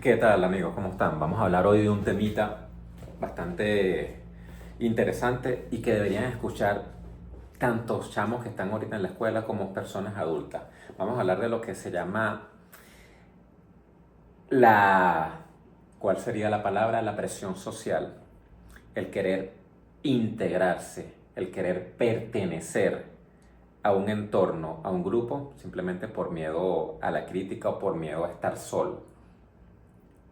¿Qué tal amigos? ¿Cómo están? Vamos a hablar hoy de un temita bastante interesante y que deberían escuchar tantos chamos que están ahorita en la escuela como personas adultas. Vamos a hablar de lo que se llama la... ¿Cuál sería la palabra? La presión social. El querer integrarse, el querer pertenecer a un entorno, a un grupo, simplemente por miedo a la crítica o por miedo a estar solo.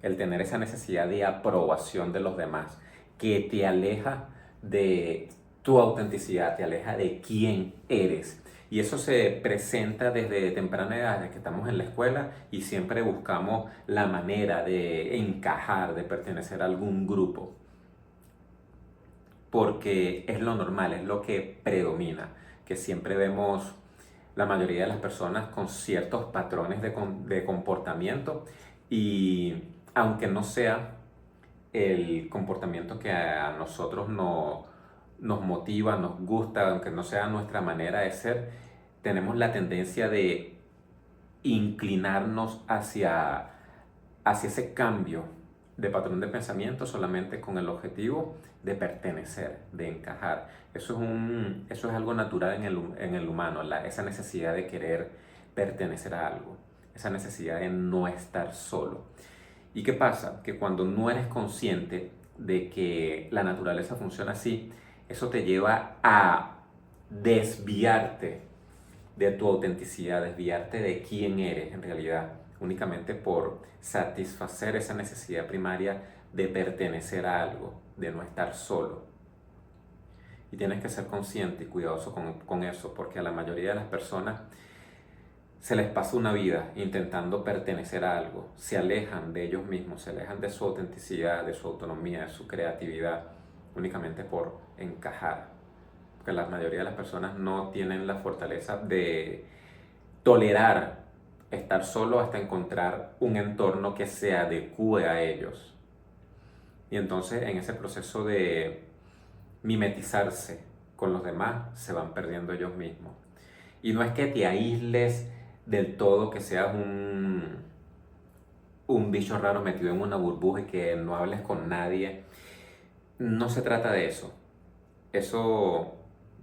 El tener esa necesidad de aprobación de los demás, que te aleja de tu autenticidad, te aleja de quién eres. Y eso se presenta desde temprana edad, desde que estamos en la escuela y siempre buscamos la manera de encajar, de pertenecer a algún grupo, porque es lo normal, es lo que predomina, que siempre vemos la mayoría de las personas con ciertos patrones de comportamiento y aunque no sea el comportamiento que a nosotros nos motiva, nos gusta, aunque no sea nuestra manera de ser, tenemos la tendencia de inclinarnos hacia ese cambio de patrón de pensamiento solamente con el objetivo de pertenecer, de encajar. Eso es algo natural en el humano, esa necesidad de querer pertenecer a algo, esa necesidad de no estar solo. ¿Y qué pasa? Que cuando no eres consciente de que la naturaleza funciona así, eso te lleva a desviarte de tu autenticidad, desviarte de quién eres en realidad, únicamente por satisfacer esa necesidad primaria de pertenecer a algo, de no estar solo. Y tienes que ser consciente y cuidadoso con eso, porque a la mayoría de las personas se les pasa una vida intentando pertenecer a algo, se alejan de ellos mismos, se alejan de su autenticidad, de su autonomía, de su creatividad, únicamente por encajar. Porque la mayoría de las personas no tienen la fortaleza de tolerar estar solo hasta encontrar un entorno que se adecue a ellos. Y entonces en ese proceso de mimetizarse con los demás se van perdiendo ellos mismos. Y no es que te aísles del todo, que seas un bicho raro metido en una burbuja y que no hables con nadie. No se trata de eso. Eso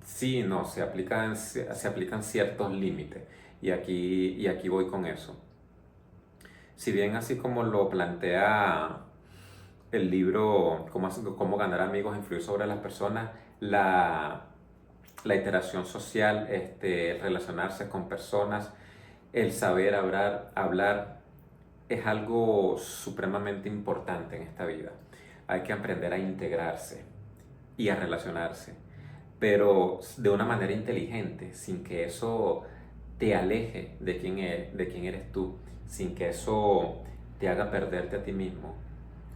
sí, no, se aplican ciertos límites. Y aquí voy con eso. Si bien así como lo plantea el libro Cómo ganar amigos e influir sobre las personas, la interacción social, el relacionarse con personas, el saber hablar es algo supremamente importante en esta vida. Hay que aprender a integrarse y a relacionarse, pero de una manera inteligente, sin que eso te aleje de quién eres tú, sin que eso te haga perderte a ti mismo,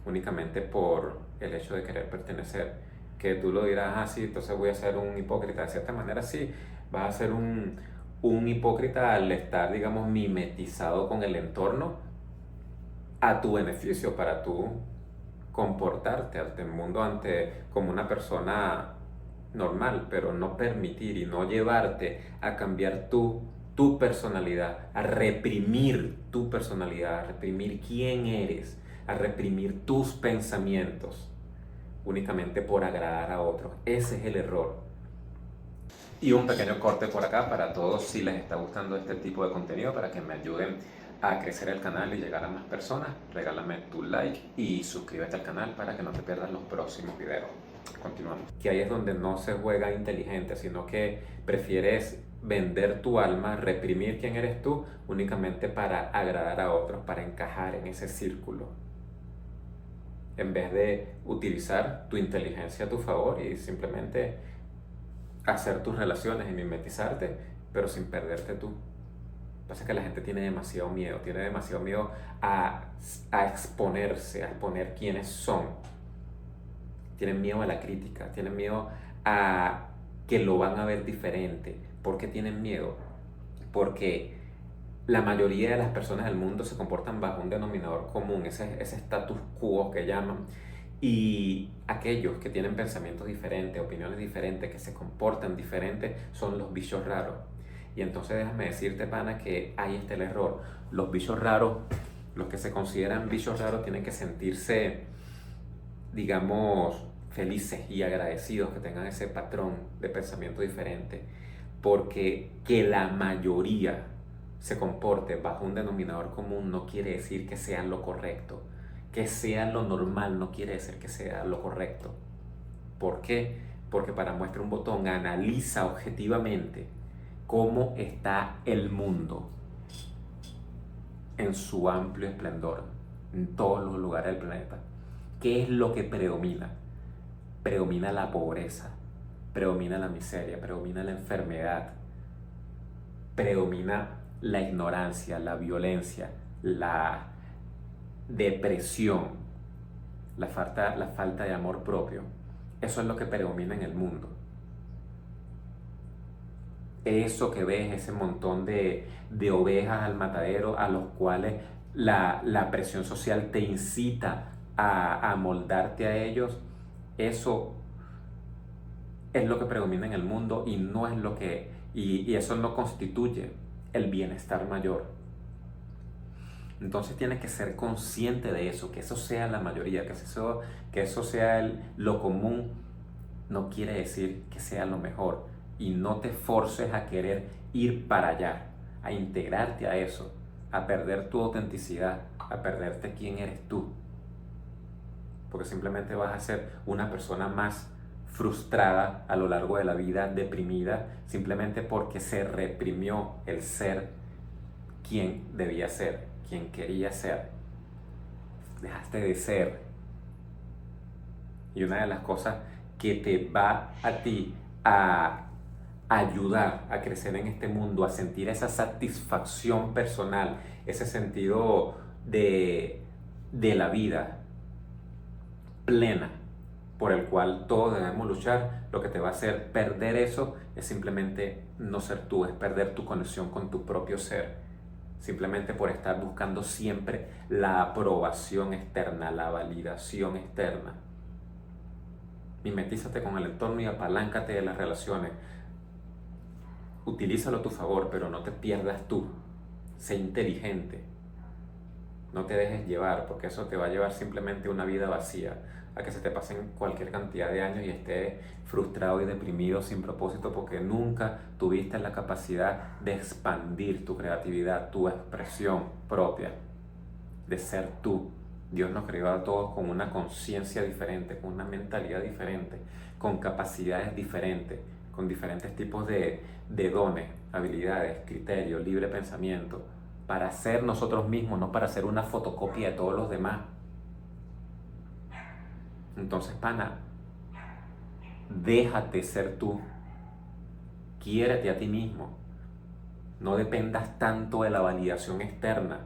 únicamente por el hecho de querer pertenecer. Que tú lo dirás, ah, sí, entonces voy a ser un hipócrita. De cierta manera, sí, vas a ser un hipócrita al estar, digamos, mimetizado con el entorno a tu beneficio, para tú comportarte ante el mundo como una persona normal, pero no permitir y no llevarte a cambiar tu personalidad, a reprimir tu personalidad, a reprimir quién eres, a reprimir tus pensamientos, únicamente por agradar a otros. Ese es el error. Y un pequeño corte por acá para todos si les está gustando este tipo de contenido, para que me ayuden a crecer el canal y llegar a más personas. Regálame tu like y suscríbete al canal para que no te pierdas los próximos videos. Continuamos. Que ahí es donde no se juega inteligente, sino que prefieres vender tu alma, reprimir quién eres tú, únicamente para agradar a otros, para encajar en ese círculo, en vez de utilizar tu inteligencia a tu favor y simplemente hacer tus relaciones y mimetizarte, pero sin perderte tú. Pasa que la gente tiene demasiado miedo a exponerse, a exponer quiénes son. Tienen miedo a la crítica, tienen miedo a que lo van a ver diferente. ¿Por qué tienen miedo? Porque la mayoría de las personas del mundo se comportan bajo un denominador común, ese status quo que llaman, y aquellos que tienen pensamientos diferentes, opiniones diferentes, que se comportan diferentes, son los bichos raros. Y entonces déjame decirte, pana, que ahí está el error. Los bichos raros Los que se consideran bichos raros tienen que sentirse, digamos, felices y agradecidos que tengan ese patrón de pensamiento diferente, porque que la mayoría se comporte bajo un denominador común no quiere decir que sea lo correcto. Que sea lo normal no quiere decir que sea lo correcto. ¿Por qué? Porque para muestra un botón analiza objetivamente cómo está el mundo en su amplio esplendor, en todos los lugares del planeta. ¿Qué es lo que predomina? Predomina la pobreza, predomina la miseria, predomina la enfermedad, predomina la ignorancia, la violencia, la depresión, la falta de amor propio. Eso es lo que predomina en el mundo. Eso que ves, ese montón de ovejas al matadero a los cuales la presión social te incita a moldarte a ellos, eso es lo que predomina en el mundo y no es lo que, y eso no constituye el bienestar mayor. Entonces tienes que ser consciente de eso, que eso sea la mayoría, que eso sea lo común, no quiere decir que sea lo mejor. Y no te forces a querer ir para allá, a integrarte a eso, a perder tu autenticidad, a perderte quién eres tú. Porque simplemente vas a ser una persona más frustrada a lo largo de la vida, deprimida, simplemente porque se reprimió el ser quien debía ser, quien quería ser. Dejaste de ser. Y una de las cosas que te va a ti a ayudar a crecer en este mundo, a sentir esa satisfacción personal, ese sentido de la vida plena por el cual todos debemos luchar, lo que te va a hacer perder eso es simplemente no ser tú, es perder tu conexión con tu propio ser, simplemente por estar buscando siempre la aprobación externa, la validación externa. Mimetízate con el entorno y apaláncate de las relaciones. Utilízalo a tu favor, pero no te pierdas tú. Sé inteligente. No te dejes llevar, porque eso te va a llevar simplemente a una vida vacía, a que se te pasen cualquier cantidad de años y estés frustrado y deprimido sin propósito porque nunca tuviste la capacidad de expandir tu creatividad, tu expresión propia, de ser tú. Dios nos creó a todos con una conciencia diferente, con una mentalidad diferente, con capacidades diferentes, con diferentes tipos de dones, habilidades, criterios, libre pensamiento, para ser nosotros mismos, no para ser una fotocopia de todos los demás. Entonces, pana, déjate ser tú, quiérete a ti mismo, no dependas tanto de la validación externa.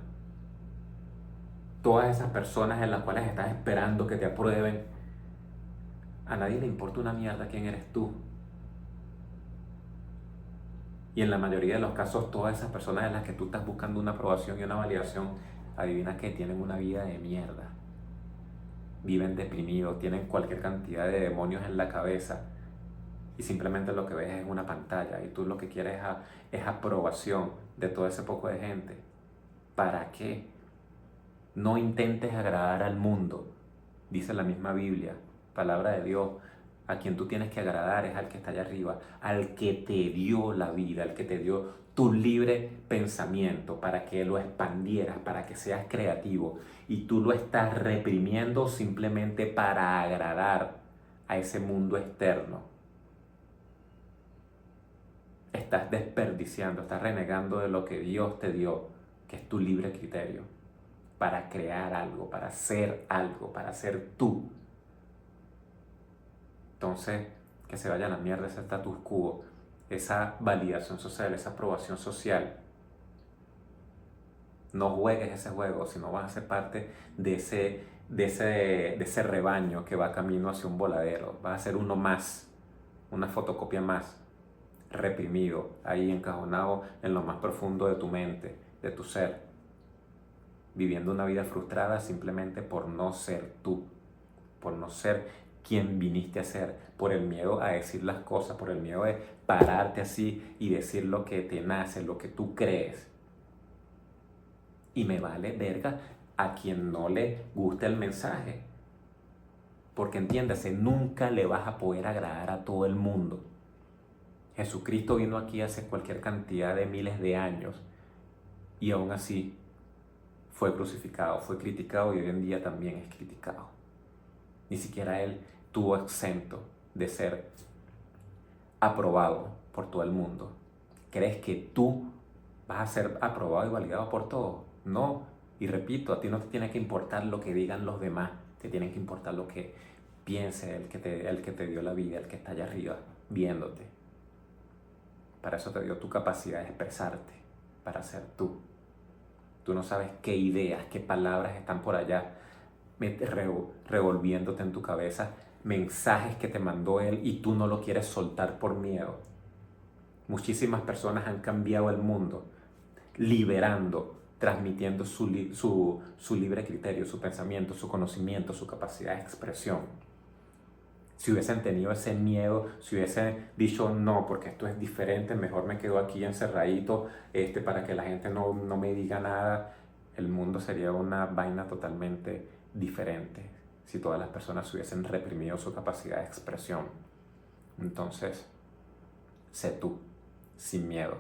Todas esas personas en las cuales estás esperando que te aprueben, a nadie le importa una mierda quién eres tú. Y en la mayoría de los casos, todas esas personas en las que tú estás buscando una aprobación y una validación, adivina que tienen una vida de mierda. Viven deprimidos, tienen cualquier cantidad de demonios en la cabeza y simplemente lo que ves es una pantalla y tú lo que quieres es aprobación de todo ese poco de gente. ¿Para qué? No intentes agradar al mundo, dice la misma Biblia, palabra de Dios. A quien tú tienes que agradar es al que está allá arriba, al que te dio la vida, al que te dio tu libre pensamiento para que lo expandieras, para que seas creativo. Y tú lo estás reprimiendo simplemente para agradar a ese mundo externo. Estás desperdiciando, estás renegando de lo que Dios te dio, que es tu libre criterio, para crear algo, para ser tú. Entonces, que se vaya a la mierda ese status quo, esa validación social, esa aprobación social. No juegues ese juego, sino vas a ser parte de ese rebaño que va camino hacia un voladero. Vas a ser uno más, una fotocopia más, reprimido, ahí encajonado en lo más profundo de tu mente, de tu ser, viviendo una vida frustrada simplemente por no ser tú, por no ser quien viniste a ser, por el miedo a decir las cosas, por el miedo de pararte así y decir lo que te nace, lo que tú crees. Y me vale verga a quien no le guste el mensaje. Porque entiéndase, nunca le vas a poder agradar a todo el mundo. Jesucristo vino aquí hace cualquier cantidad de miles de años y aún así fue crucificado, fue criticado y hoy en día también es criticado. Ni siquiera él tuvo exento de ser aprobado por todo el mundo. ¿Crees que tú vas a ser aprobado y validado por todos? No. Y repito, a ti no te tiene que importar lo que digan los demás, te tiene que importar lo que piense el que te dio la vida, el que está allá arriba, viéndote. Para eso te dio tu capacidad de expresarte, para ser tú. Tú no sabes qué ideas, qué palabras están por allá revolviéndote en tu cabeza, mensajes que te mandó él y tú no lo quieres soltar por miedo. Muchísimas personas han cambiado el mundo, liberando, transmitiendo su libre criterio, su pensamiento, su conocimiento, su capacidad de expresión. Si hubiesen tenido ese miedo, si hubiesen dicho no, porque esto es diferente, mejor me quedo aquí encerradito para que la gente no me diga nada, el mundo sería una vaina totalmente diferente si todas las personas hubiesen reprimido su capacidad de expresión. Entonces, sé tú, sin miedo.